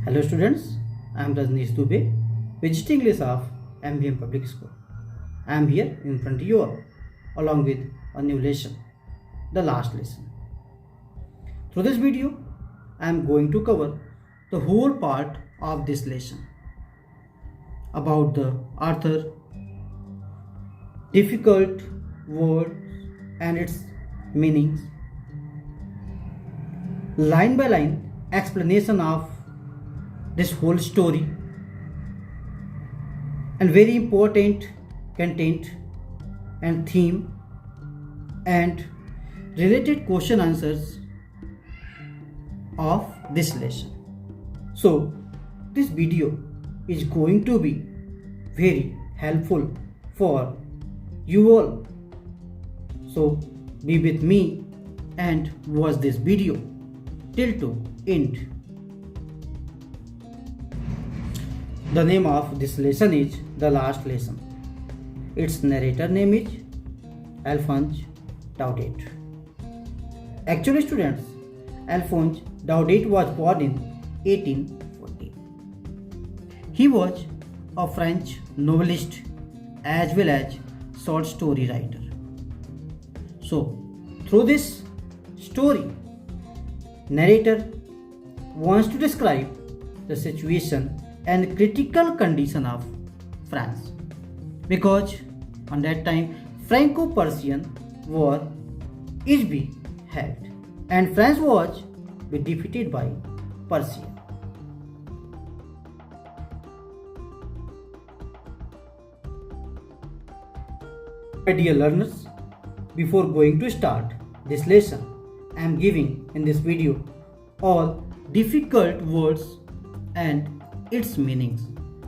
Hello students, I am Rajneesh Dubey, visiting list of MBM Public School. I am here in front of you all, along with a new lesson, the last lesson. Through this video, I am going to cover the whole part of this lesson about the author, difficult words and its meanings, line by line explanation of this whole story, and very important content and theme and related question answers of this lesson. So this video is going to be very helpful for you all. So be with me and watch this video till to end. The name of this lesson is The Last Lesson. Its narrator name is Alphonse Daudet. Actually students, Alphonse Daudet was born in 1840. He was a French novelist as well as short story writer. So through this story, narrator wants to describe the situation and critical condition of France, because on that time Franco-Persian war is being held and France was defeated by Persia. My dear learners, before going to start this lesson, I am giving in this video all difficult words and its meanings.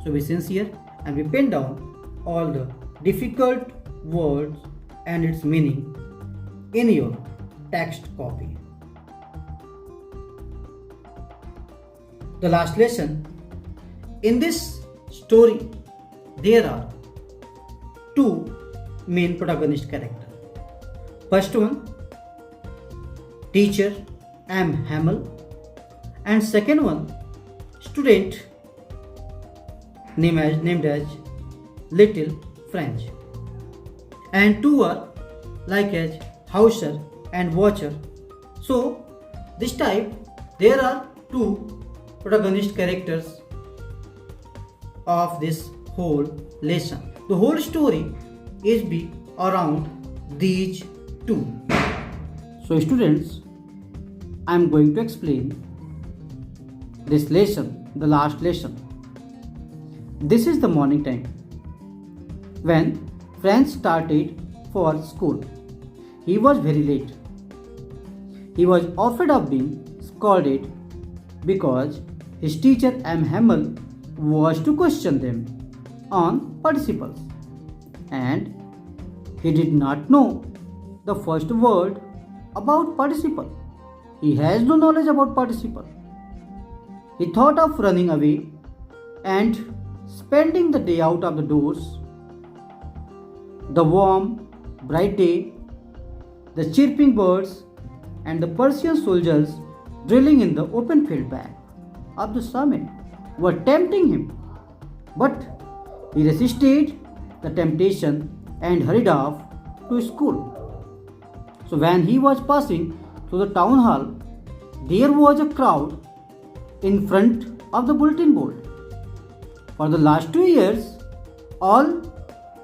So be sincere and we pen down all the difficult words and its meaning in your text copy. The last lesson. In this story, there are two main protagonist characters. First one, teacher M. Hamel, and second one, student named as Little French, and two are like as Hauser and Watcher. So this type there are two protagonist characters of this whole lesson. The whole story is be around these two. So students, I am going to explain this lesson, the last lesson. This is the morning time when Frank started for school. He was very late. He was afraid of being scolded because his teacher M. Hamel was to question them on participles, and he did not know the first word about participle. He has no knowledge about participle. He thought of running away and spending the day out of the doors. The warm, bright day, the chirping birds, and the Persian soldiers drilling in the open field back of the summit were tempting him. But he resisted the temptation and hurried off to school. So when he was passing through the town hall, there was a crowd in front of the bulletin board. For the last 2 years, all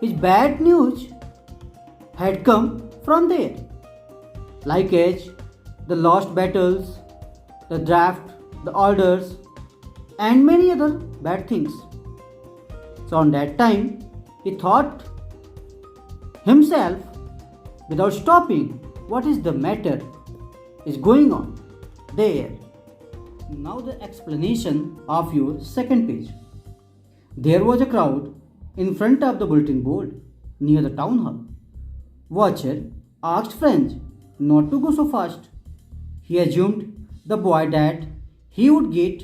his bad news had come from there, like as the lost battles, the draft, the orders, and many other bad things. So on that time, he thought himself without stopping, what is the matter is going on there. Now the explanation of your second page. There was a crowd in front of the bulletin board near the town hall. Watcher asked French not to go so fast. He assumed the boy that he would get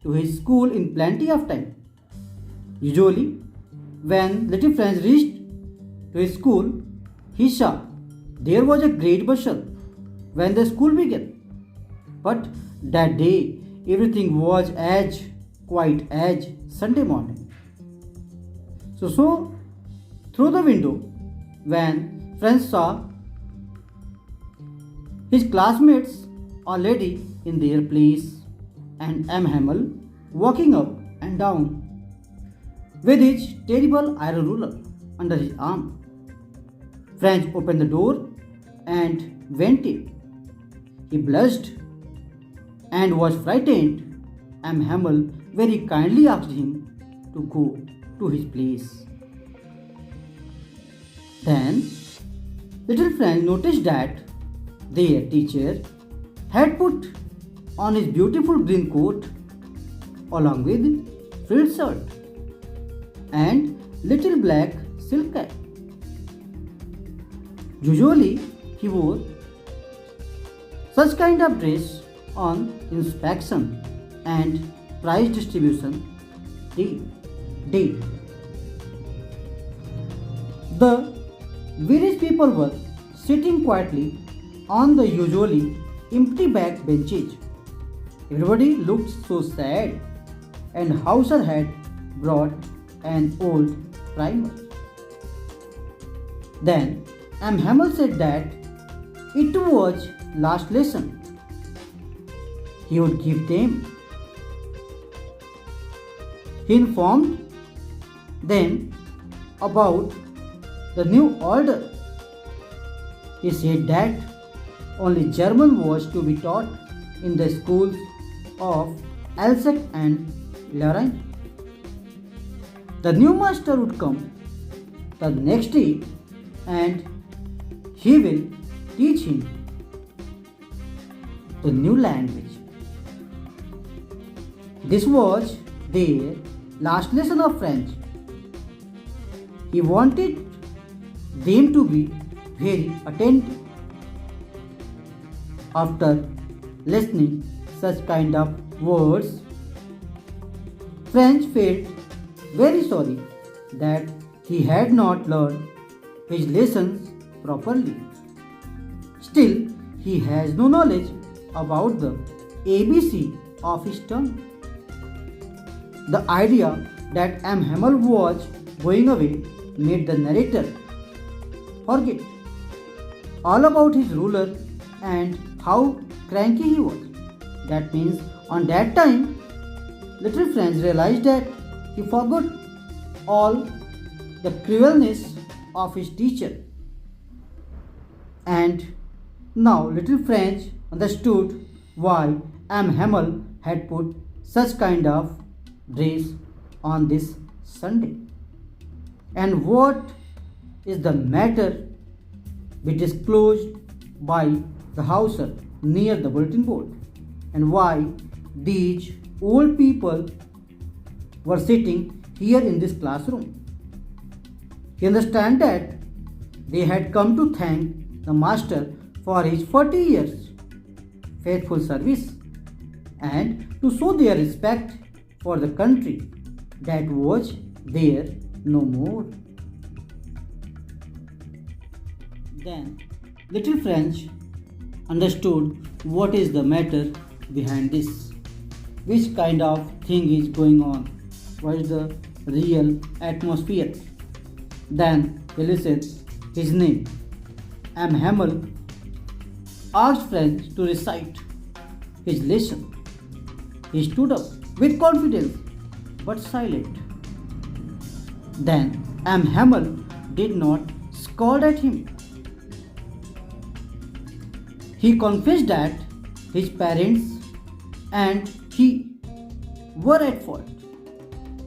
to his school in plenty of time. Usually, when little French reached to his school, he saw there was a great bustle when the school began. But that day, everything was as quiet as Sunday morning. So through the window, when Franz saw his classmates already in their place and M. Hamel walking up and down with his terrible iron ruler under his arm. Franz opened the door and went in. He blushed and was frightened. M. Hamel very kindly asked him to go to his place. Then little Franz noticed that their teacher had put on his beautiful green coat along with frilled shirt and little black silk cap. Usually he wore such kind of dress on inspection and prize distribution day. The village people were sitting quietly on the usually empty back benches. Everybody looked so sad, and Hauser had brought an old primer. Then M. Hamel said that it was last lesson. He would give them. He informed them about the new order. He said that only German was to be taught in the schools of Alsace and Lorraine. The new master would come the next day and he will teach him the new language. This was their last lesson of French. He wanted them to be very attentive. After listening such kind of words, French felt very sorry that he had not learned his lessons properly. Still, he has no knowledge about the ABC of his tongue. The idea that M. Hamel was going away made the narrator forget all about his ruler and how cranky he was. That means on that time, little Franz realized that he forgot all the cruelness of his teacher. And now little Franz understood why M. Hamel had put such kind of dress on this Sunday. And what is the matter be disclosed by the Hauser near the bulletin board, and why these old people were sitting here in this classroom. He understand that they had come to thank the master for his 40 years faithful service and to show their respect for the country that was there no more. Then little French understood what is the matter behind this, which kind of thing is going on, what is the real atmosphere. Then he listened his name. M. Hamel asked French to recite his lesson. He stood up with confidence but silent. Then M. Hamel did not scold at him. He confessed that his parents and he were at fault.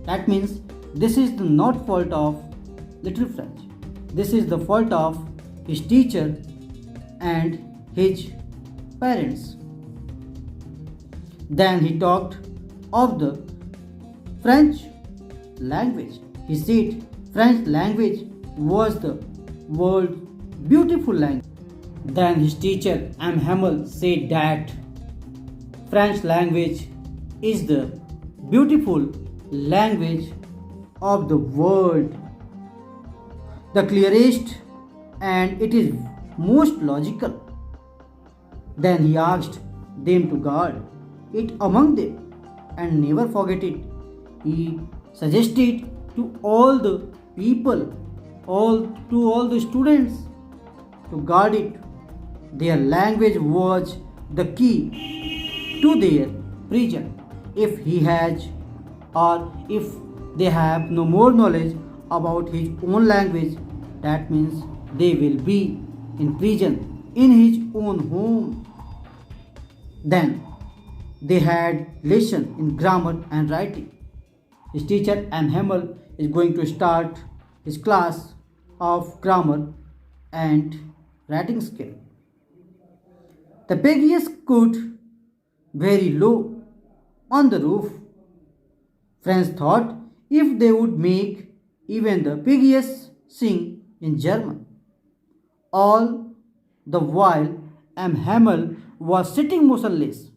That means this is the not fault of little French. This is the fault of his teacher and his parents. Then he talked of the French language. He said French language was the world's beautiful language. Then his teacher M. Hamel said that French language is the beautiful language of the world, the clearest, and it is most logical. Then he asked them to guard it among them and never forget it he suggested to all the people, all the students to guard it. Their language was the key to their prison. If he has or if they have no more knowledge about his own language, that means they will be in prison in his own home. Then they had lesson in grammar and writing. His teacher M. Hamel is going to start his class of grammar and writing skill. The piggies could very low on the roof. Friends thought if they would make even the piggies sing in German. All the while M. Hamel was sitting motionless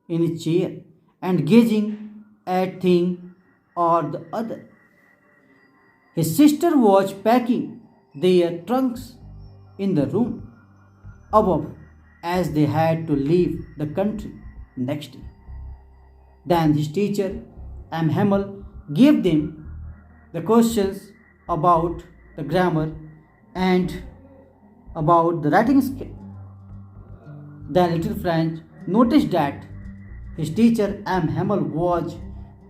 in his chair and gazing at thing or the other. His sister was packing their trunks in the room above as they had to leave the country next day. Then his teacher, M. Hamel, gave them the questions about the grammar and about the writing skill. Then little Franz noticed that his teacher M. Hamel was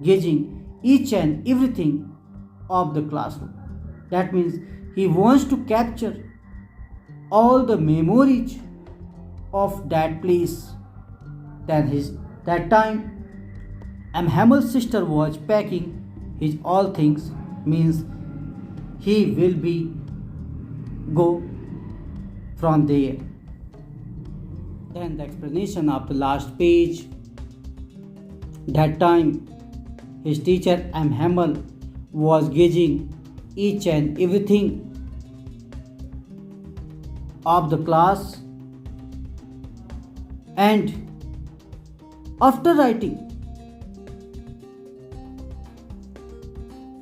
gauging each and everything of the classroom. That means he wants to capture all the memories of that place. That time M. Hamel's sister was packing his all things, means he will be go from there. Then the explanation of the last page. That time his teacher M. Hamel was gauging each and everything of the class, and after writing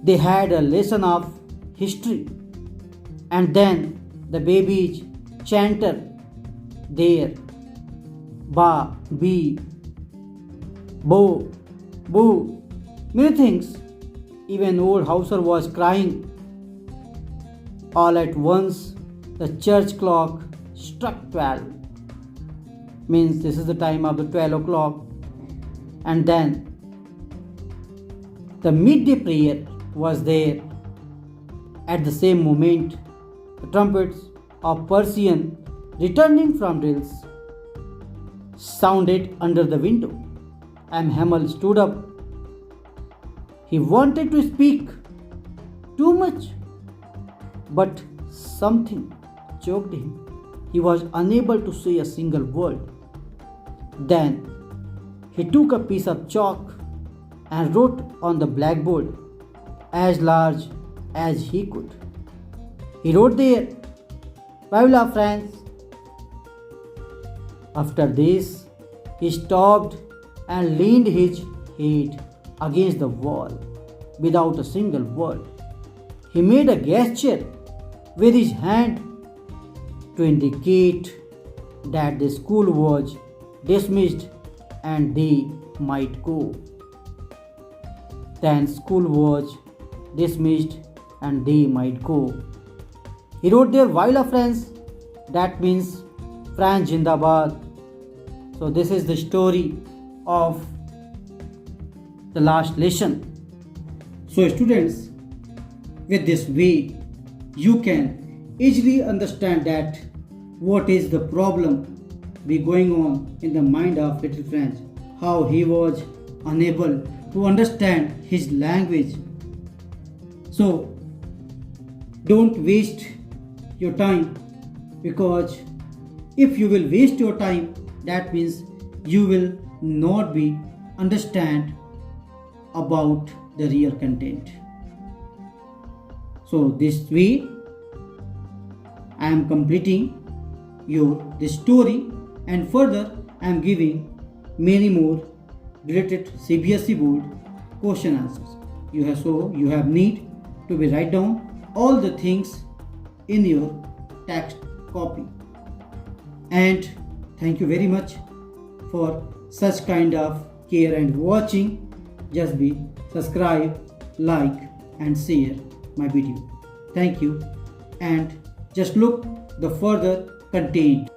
they had a lesson of history, and then the babies chanted there ba, bi, bo, boo, many things. Even old Hauser was crying. All at once the church clock struck 12. Means this is the time of the 12 o'clock. And then the midday prayer was there. At the same moment, the trumpets of Persian returning from drills sounded under the window. M. Hamel stood up. He wanted to speak too much, but something choked him. He was unable to say a single word. Then he took a piece of chalk and wrote on the blackboard as large as he could. He wrote there, "Paula France." After this, he stopped and leaned his head against the wall without a single word. He made a gesture with his hand to indicate that the school was dismissed and they might go. Then school was dismissed and they might go. He wrote there, "Vaila France," that means France Jindabad. So this is the story of the last lesson. So students, with this way you can easily understand that what is the problem be going on in the mind of little Franz, how he was unable to understand his language. So don't waste your time, because if you will waste your time, that means you will not be understand about the real content. So this way I am completing this story, and further I am giving many more related CBSE board question answers. You have need to be write down all the things in your text copy. And thank you very much for such kind of care and watching just be subscribe, like and share my video. Thank you, and just look the further content.